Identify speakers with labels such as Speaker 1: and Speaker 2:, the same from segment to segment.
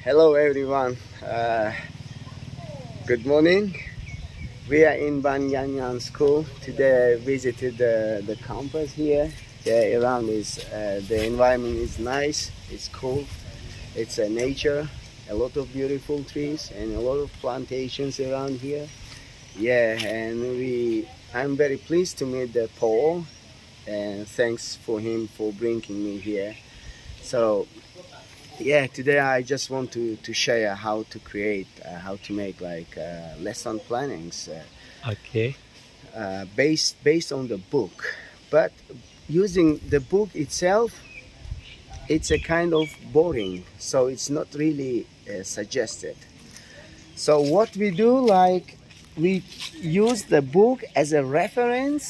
Speaker 1: Hello everyone. Good morning. We are inานยางงามschool. Today I visited the campus here. Around is the environment is nice. It's cool. It's a nature. A lot of beautiful trees and a lot of plantations around here. And I'm very pleased to meet the Paul. And thanks for him for bringing me here. So today I just want to share how to create, how to make lesson plannings
Speaker 2: Okay.
Speaker 1: based on the book. But using the book itself, it's a kind of boring, so it's not really suggested. So what we do, we use the book as a reference.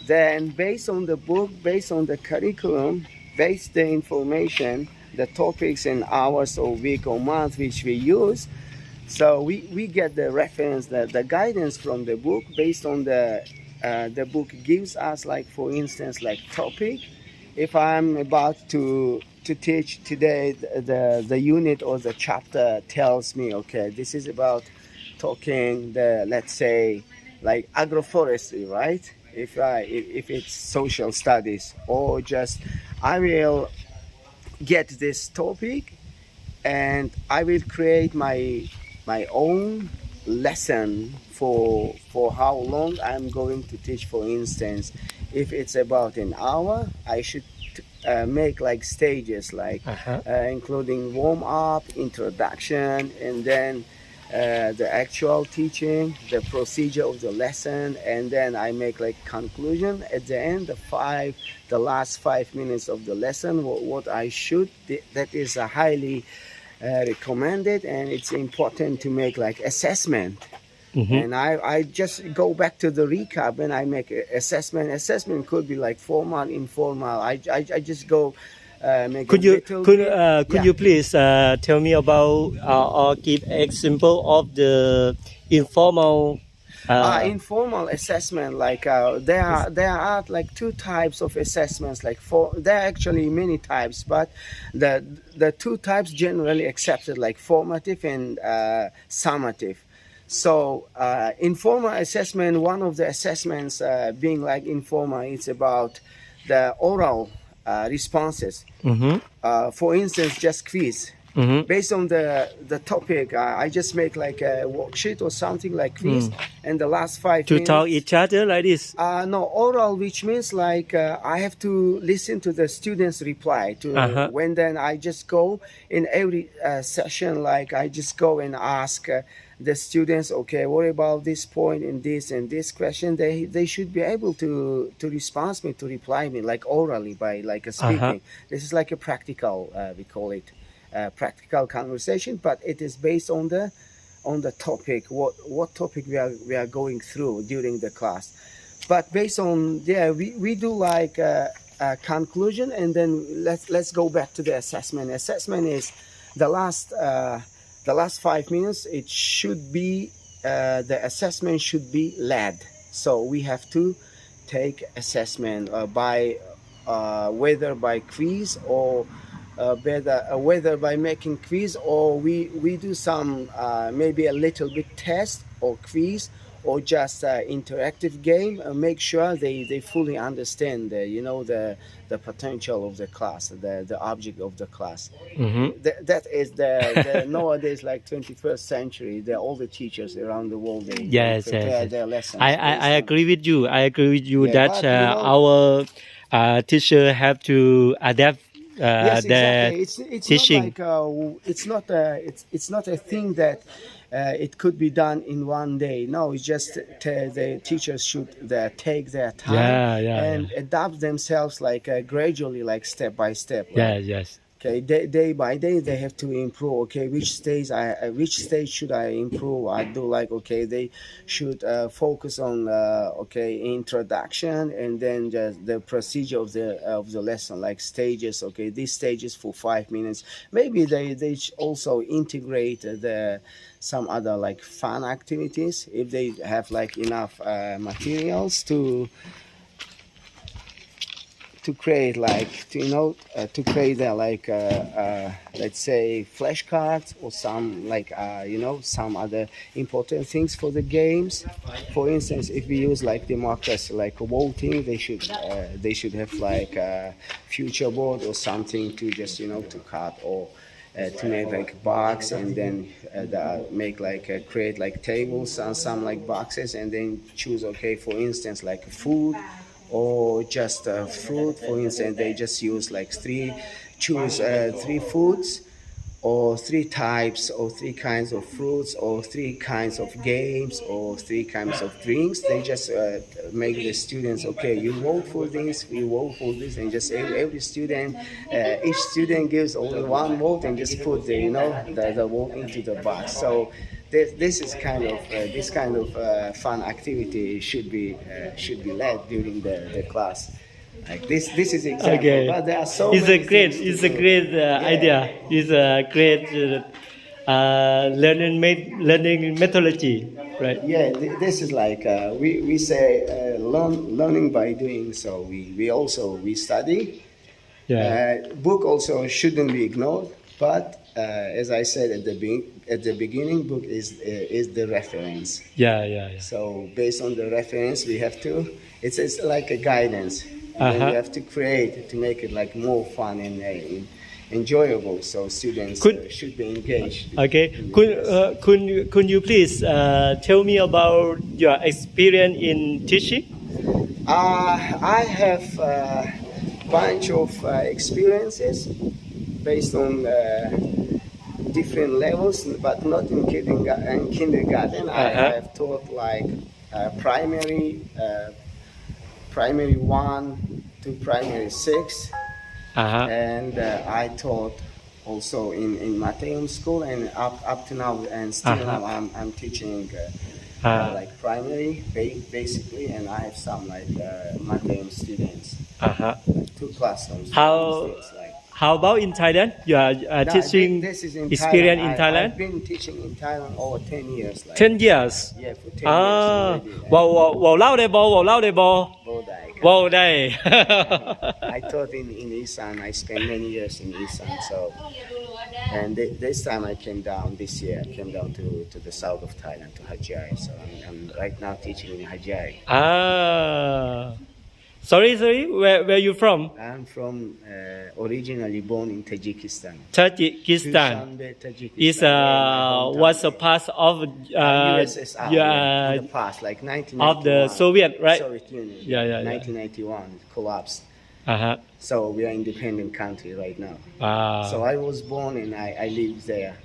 Speaker 1: Then based on the book, based on the curriculum, based the information, the topics and hours or week or month which we use, so we get the reference, the guidance from the book based on the book gives us, like for instance, like topic. If I'm about to teach today, the unit or the chapter tells me, okay, this is about talking let's say like agroforestry, right? If it's social studies, or just I will get this topic and I will create my own lesson for how long I'm going to teach. For instance, if it's about an hour, I should make like stages, including warm up, introduction, and then the actual teaching, the procedure of the lesson, and then I make like conclusion at the end, the last 5 minutes of the lesson, what I should. That is a highly recommended, and it's important to make like assessment. And I just go back to the recap and I make assessment. Assessment could be like formal, informal. I just go make
Speaker 2: Could
Speaker 1: a
Speaker 2: you
Speaker 1: little
Speaker 2: could
Speaker 1: bit.
Speaker 2: could you please tell me about or give example of the informal
Speaker 1: Informal assessment, there are like two types of assessments. There are actually many types, but the two types generally accepted, like formative and summative. So informal assessment, one of the assessments being like informal, it's about the oral responses. For instance, just quiz. Based on the topic, I just make like a worksheet or something like quiz, and the last 5
Speaker 2: to
Speaker 1: minutes.
Speaker 2: talk each other like this?
Speaker 1: No, oral, which means I have to listen to the students' reply to when then I just go in every session, like I just go and ask the students, okay, what about this point and this question? They should be able to respond me, to reply me like orally by like a speaking. This is like a practical, we call it practical conversation, but it is based on the topic, what topic we are going through during the class. But based on we do like a conclusion, and then let's go back to the assessment. Assessment is the last 5 minutes. It should be the assessment should be led. So we have to take assessment by whether by quiz or whether by making quiz, or we do some maybe a little bit test or quiz, or just interactive game. Make sure they fully understand the potential of the class, the object of the class. That is the nowadays, like 21st century, all the teachers around the world, they prepare their lessons.
Speaker 2: I agree with you. I agree with you that
Speaker 1: but,
Speaker 2: our teacher have to adapt
Speaker 1: yes,
Speaker 2: their
Speaker 1: exactly. It's
Speaker 2: teaching.
Speaker 1: not like it's not a thing that it could be done in one day. No, it's just the teachers should take their time and adapt themselves gradually, like step by step.
Speaker 2: Yes.
Speaker 1: Okay, day by day they have to improve. Okay, which stage should I improve? I do like, okay, they should focus on introduction, and then just the procedure of the lesson, like stages. Okay, these stages for 5 minutes. Maybe they also integrate some other like fun activities if they have like enough materials to to create like to create let's say flashcards or some like some other important things for the games. For instance, if we use like democracy, like voting, they should have like a future board or something to just to cut or to make like box and then make like create like tables and some like boxes and then choose for instance like food or just fruit. For instance, they just use like choose three foods or three types or three kinds of fruits or three kinds of games or three kinds of drinks. They just make the students, you vote for this, we vote for this, and just every student, each student gives only one vote and just put the vote into the box. So this is this kind of fun activity should be led during the class. Like this is example,
Speaker 2: Okay.
Speaker 1: but there are so
Speaker 2: It's
Speaker 1: many
Speaker 2: a great,
Speaker 1: things to
Speaker 2: it's a
Speaker 1: do.
Speaker 2: great idea. It's a great learning methodology, right?
Speaker 1: Yeah, this is like we say learning by doing. So we study.
Speaker 2: Yeah.
Speaker 1: Book also shouldn't be ignored, but as I said at the beginning, book is the reference.
Speaker 2: Yeah.
Speaker 1: So based on the reference, we have to. It's like a guidance. And then we have to create to make it like more fun and enjoyable. So students should be engaged.
Speaker 2: Okay. Could you please tell me about your experience in teaching?
Speaker 1: I have a bunch of experiences based on different levels, but not in kindergarten. I have taught like primary 1 to primary 6, and I taught also in Mateum school, and up to now, and still now I'm teaching like primary basically, and I have some like Mateum students, like 2 classrooms.
Speaker 2: How about in Thailand? You are teaching
Speaker 1: This is in
Speaker 2: experience
Speaker 1: Thailand.
Speaker 2: in Thailand?
Speaker 1: I've been teaching in Thailand over 10 years.
Speaker 2: 10 years.
Speaker 1: Yeah, for 10 years already.
Speaker 2: ว้าวเล่าได้บอ
Speaker 1: Bodai.
Speaker 2: ว้าวได้
Speaker 1: I taught in Isan. I spent many years in Isan. So, and this time I came down this year. I came down to the south of Thailand, to Hajai. So I'm right now teaching in Hajai.
Speaker 2: Sorry, where you from?
Speaker 1: I'm from originally born in Tajikistan.
Speaker 2: Tajikistan.
Speaker 1: Dushanbe, Tajikistan.
Speaker 2: Is was a part of
Speaker 1: USSR in the past, like 1991.
Speaker 2: of the Soviet, right?
Speaker 1: Soviet Union.
Speaker 2: Yeah.
Speaker 1: 1991 it collapsed.
Speaker 2: Uh-huh.
Speaker 1: So we are independent country right now. So I was born and I lived there.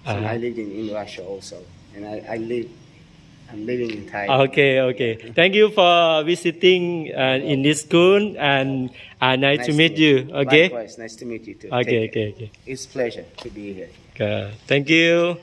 Speaker 1: So I lived in Russia also, and I'm living in Thailand.
Speaker 2: Okay. Thank you for visiting in this school, and nice to meet you. Okay.
Speaker 1: Likewise, nice to meet you too.
Speaker 2: Okay.
Speaker 1: It's a pleasure to be here.
Speaker 2: Thank you.